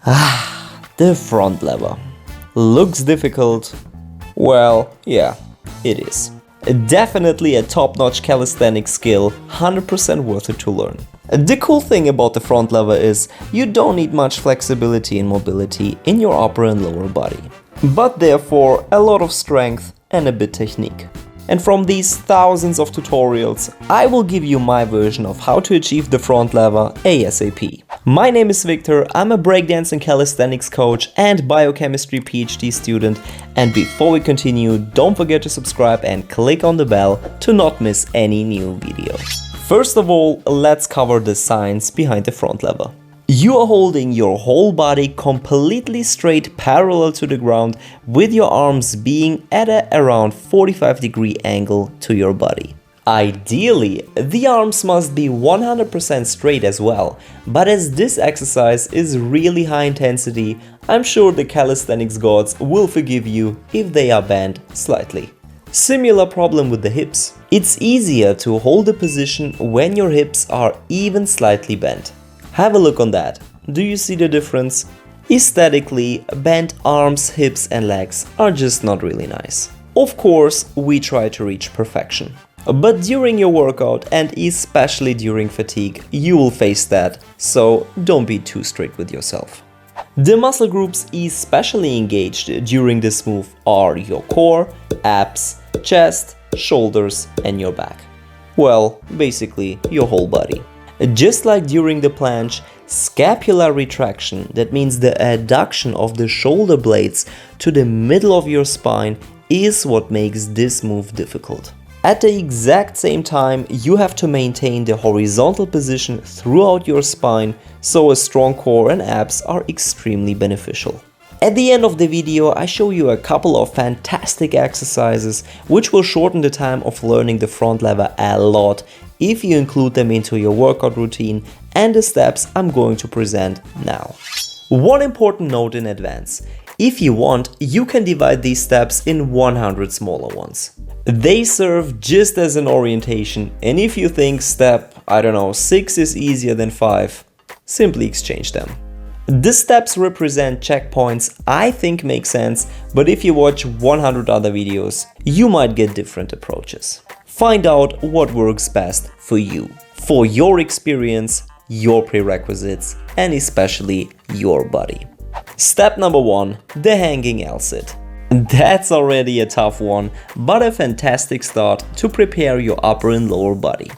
The front lever. Looks difficult? Well, yeah, it is. Definitely a top-notch calisthenics skill, 100% worth it to learn. The cool thing about the front lever is you don't need much flexibility and mobility in your upper and lower body, but therefore a lot of strength and a bit technique. And from these thousands of tutorials, I will give you my version of how to achieve the front lever ASAP. My name is Victor, I'm a breakdance and calisthenics coach and biochemistry PhD student, and before we continue, don't forget to subscribe and click on the bell to not miss any new video. First of all, let's cover the science behind the front lever. You are holding your whole body completely straight parallel to the ground, with your arms being at around 45-degree angle to your body. Ideally, the arms must be 100% straight as well, but as this exercise is really high intensity, I'm sure the calisthenics gods will forgive you if they are bent slightly. Similar problem with the hips. It's easier to hold a position when your hips are even slightly bent. Have a look on that. Do you see the difference? Aesthetically, bent arms, hips and legs are just not really nice. Of course, we try to reach perfection. But during your workout and especially during fatigue, you will face that, so don't be too strict with yourself. The muscle groups especially engaged during this move are your core, abs, chest, shoulders and your back. Well, basically your whole body. Just like during the planche, scapular retraction, that means the adduction of the shoulder blades to the middle of your spine, is what makes this move difficult. At the exact same time, you have to maintain the horizontal position throughout your spine, so a strong core and abs are extremely beneficial. At the end of the video, I show you a couple of fantastic exercises which will shorten the time of learning the front lever a lot if you include them into your workout routine and the steps I'm going to present now. One important note in advance: if you want, you can divide these steps in 100 smaller ones. They serve just as an orientation, and if you think step, 6 is easier than 5, simply exchange them. The steps represent checkpoints I think make sense, but if you watch 100 other videos, you might get different approaches. Find out what works best for you, for your experience, your prerequisites, and especially your body. Step number 1, the hanging L-sit. That's already a tough one, but a fantastic start to prepare your upper and lower body.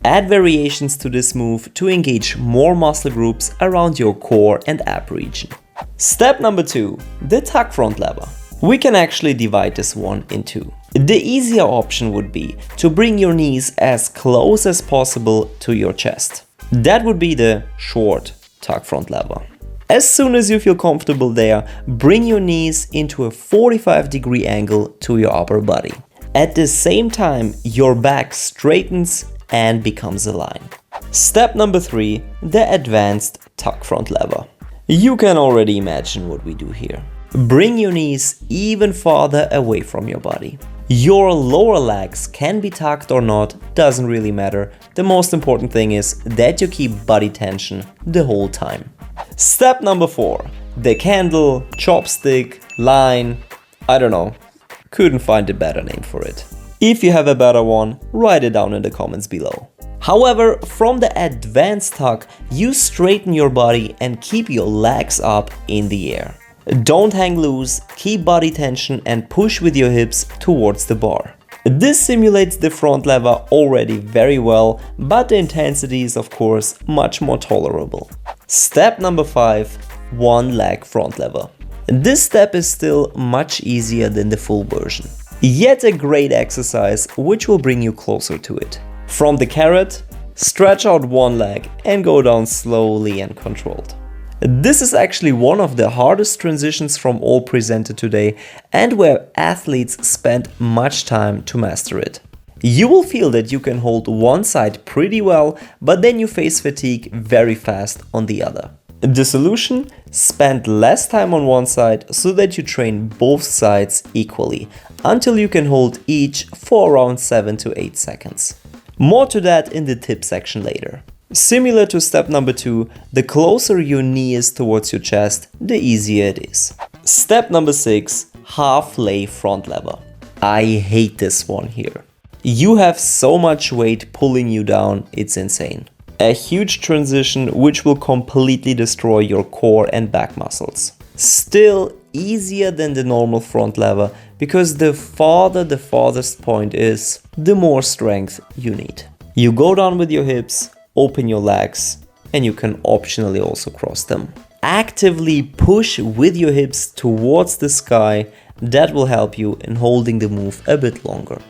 Add variations to this move to engage more muscle groups around your core and ab region. Step number 2, the tuck front lever. We can actually divide this one in two. The easier option would be to bring your knees as close as possible to your chest. That would be the short tuck front lever. As soon as you feel comfortable there, bring your knees into a 45-degree angle to your upper body. At the same time, your back straightens and becomes aligned. Step number 3, the advanced tuck front lever. You can already imagine what we do here. Bring your knees even farther away from your body. Your lower legs can be tucked or not, doesn't really matter. The most important thing is that you keep body tension the whole time. Step number 4, the candle, chopstick, line, couldn't find a better name for it. If you have a better one, write it down in the comments below. However, from the advanced tuck, you straighten your body and keep your legs up in the air. Don't hang loose, keep body tension and push with your hips towards the bar. This simulates the front lever already very well, but the intensity is of course much more tolerable. Step number 5, one leg front lever. This step is still much easier than the full version. Yet a great exercise which will bring you closer to it. From the carrot, stretch out one leg and go down slowly and controlled. This is actually one of the hardest transitions from all presented today and where athletes spend much time to master it. You will feel that you can hold one side pretty well, but then you face fatigue very fast on the other. The solution? Spend less time on one side so that you train both sides equally, until you can hold each for around 7 to 8 seconds. More to that in the tip section later. Similar to step number 2, the closer your knee is towards your chest, the easier it is. Step number 6, half lay front lever. I hate this one here. You have so much weight pulling you down, it's insane. A huge transition which will completely destroy your core and back muscles. Still easier than the normal front lever because the farther the farthest point is, the more strength you need. You go down with your hips, open your legs, and you can optionally also cross them. Actively push with your hips towards the sky. That will help you in holding the move a bit longer.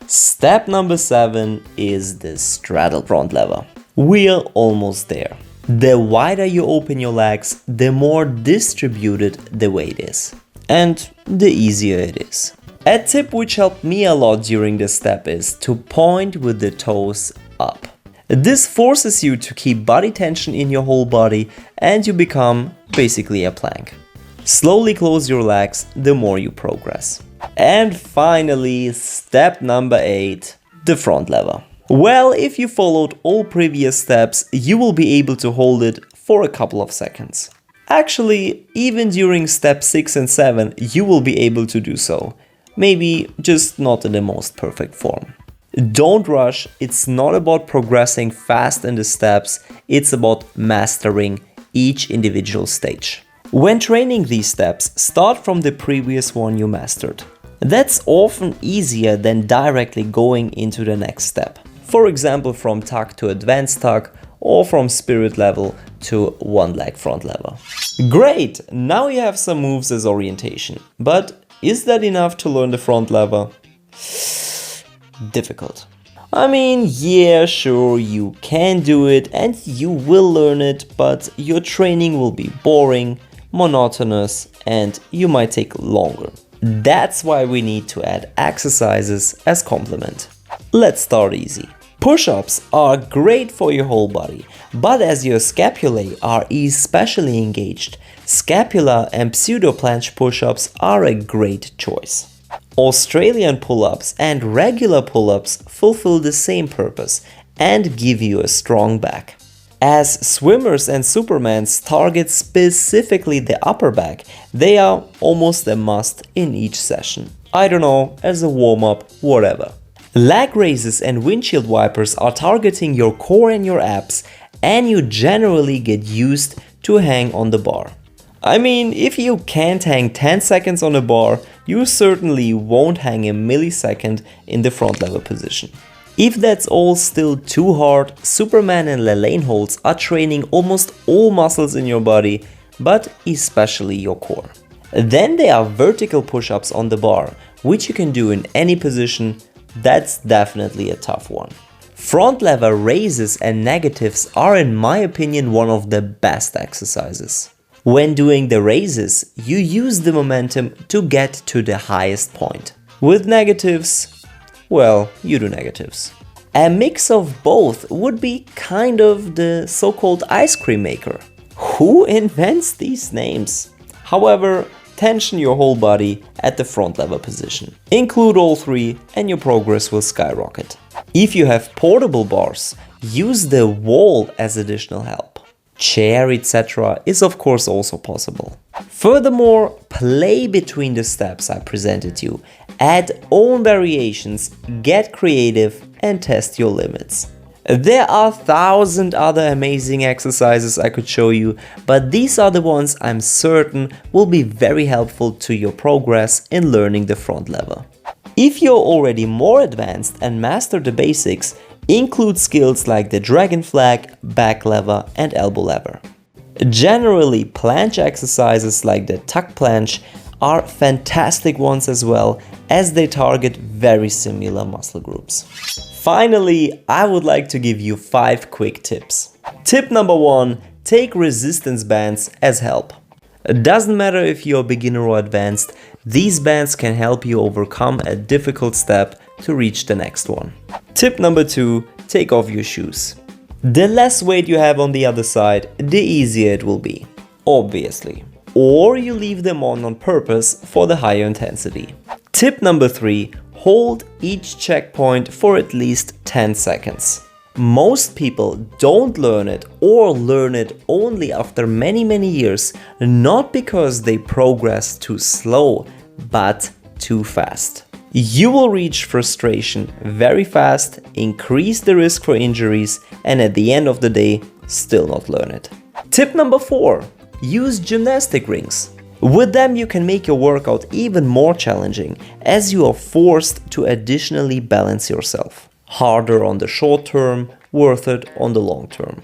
Step number 7 is the straddle front lever. We're almost there. The wider you open your legs, the more distributed the weight is. And the easier it is. A tip which helped me a lot during this step is to point with the toes up. This forces you to keep body tension in your whole body and you become basically a plank. Slowly close your legs the more you progress. And finally, step number 8, the front lever. Well, if you followed all previous steps, you will be able to hold it for a couple of seconds. Actually, even during step 6 and 7, you will be able to do so. Maybe just not in the most perfect form. Don't rush, it's not about progressing fast in the steps, it's about mastering each individual stage. When training these steps, start from the previous one you mastered. That's often easier than directly going into the next step. For example, from tuck to advanced tuck, or from spirit level to one leg front lever. Great! Now you have some moves as orientation. But is that enough to learn the front lever? Difficult. I mean, yeah, sure, you can do it and you will learn it, but your training will be boring, monotonous, and you might take longer. That's why we need to add exercises as complement. Let's start easy. Push-ups are great for your whole body, but as your scapulae are especially engaged, scapular and pseudo-planche push-ups are a great choice. Australian pull-ups and regular pull-ups fulfill the same purpose and give you a strong back. As swimmers and supermans target specifically the upper back, they are almost a must in each session. I don't know, as a warm-up, whatever. Leg raises and windshield wipers are targeting your core and your abs, and you generally get used to hang on the bar. I mean, if you can't hang 10 seconds on a bar, you certainly won't hang a millisecond in the front lever position. If that's all still too hard, Superman and Lelaine holds are training almost all muscles in your body, but especially your core. Then there are vertical push-ups on the bar, which you can do in any position. That's definitely a tough one. Front lever raises and negatives are, in my opinion, one of the best exercises. When doing the raises, you use the momentum to get to the highest point. With negatives, well, you do negatives. A mix of both would be kind of the so-called ice cream maker. Who invents these names? However, tension your whole body at the front lever position. Include all three and your progress will skyrocket. If you have portable bars, use the wall as additional help. Chair, etc. is of course also possible. Furthermore, play between the steps I presented you. Add own variations, get creative and test your limits. There are 1,000 other amazing exercises I could show you, but these are the ones I'm certain will be very helpful to your progress in learning the front lever. If you're already more advanced and master the basics, include skills like the dragon flag, back lever and elbow lever. Generally, planche exercises like the tuck planche are fantastic ones as well, as they target very similar muscle groups. Finally, I would like to give you 5 quick tips. Tip number 1, take resistance bands as help. It doesn't matter if you're beginner or advanced, these bands can help you overcome a difficult step to reach the next one. Tip number 2, take off your shoes. The less weight you have on the other side, the easier it will be, obviously. Or you leave them on purpose for the higher intensity. Tip number 3, hold each checkpoint for at least 10 seconds. Most people don't learn it or learn it only after many years, not because they progress too slow, but too fast. You will reach frustration very fast, increase the risk for injuries, and at the end of the day, still not learn it. Tip number 4. Use gymnastic rings. With them you can make your workout even more challenging, as you are forced to additionally balance yourself. Harder on the short term, worth it on the long term.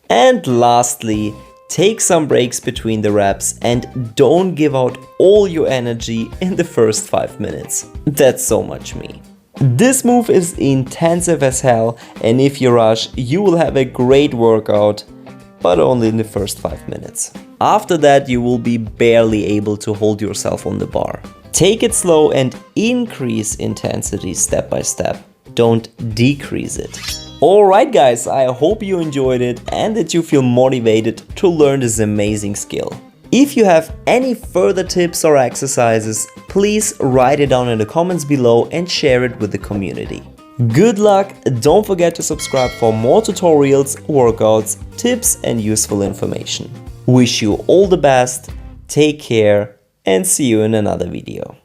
And lastly, take some breaks between the reps and don't give out all your energy in the first 5 minutes. That's so much me. This move is intensive as hell, and if you rush, you will have a great workout, but only in the first 5 minutes. After that, you will be barely able to hold yourself on the bar. Take it slow and increase intensity step by step. Don't decrease it. Alright guys, I hope you enjoyed it and that you feel motivated to learn this amazing skill. If you have any further tips or exercises, please write it down in the comments below and share it with the community. Good luck, don't forget to subscribe for more tutorials, workouts, tips and useful information. Wish you all the best, take care and see you in another video.